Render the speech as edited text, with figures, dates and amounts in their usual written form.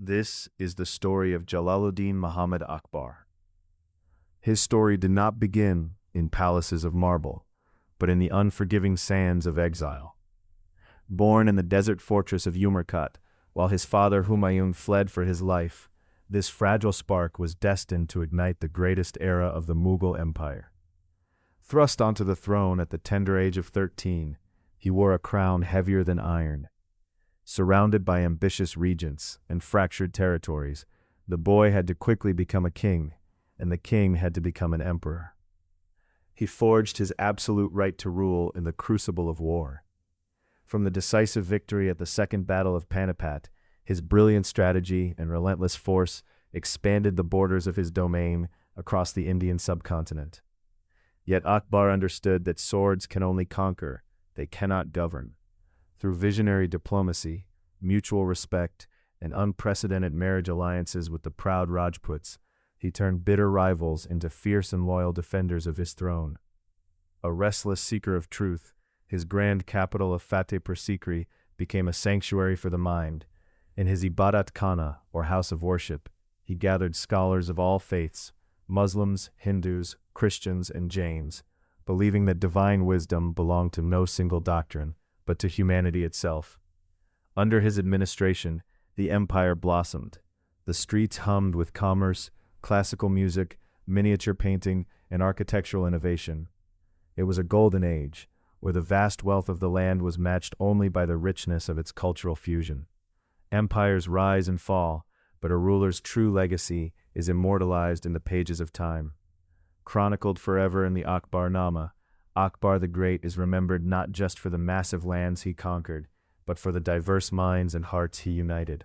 This is the story of Jalaluddin Muhammad Akbar. His story did not begin in palaces of marble, but in the unforgiving sands of exile. Born in the desert fortress of Umarkut, while his father Humayun fled for his life, this fragile spark was destined to ignite the greatest era of the Mughal Empire. Thrust onto the throne at the tender age of 13, he wore a crown heavier than iron. Surrounded by ambitious regents and fractured territories, the boy had to quickly become a king, and the king had to become an emperor. He forged his absolute right to rule in the crucible of war. From the decisive victory at the Second Battle of Panipat, his brilliant strategy and relentless force expanded the borders of his domain across the Indian subcontinent. Yet Akbar understood that swords can only conquer, they cannot govern. Through visionary diplomacy, mutual respect, and unprecedented marriage alliances with the proud Rajputs, he turned bitter rivals into fierce and loyal defenders of his throne. A restless seeker of truth, his grand capital of Fatehpur Sikri became a sanctuary for the mind. In his Ibadat Khana, or house of worship, he gathered scholars of all faiths, Muslims, Hindus, Christians, and Jains, believing that divine wisdom belonged to no single doctrine, but to humanity itself. Under his administration, the empire blossomed. The streets hummed with commerce, classical music, miniature painting, and architectural innovation. It was a golden age, where the vast wealth of the land was matched only by the richness of its cultural fusion. Empires rise and fall, but a ruler's true legacy is immortalized in the pages of time. Chronicled forever in the Akbarnama, Akbar the Great is remembered not just for the massive lands he conquered, but for the diverse minds and hearts he united.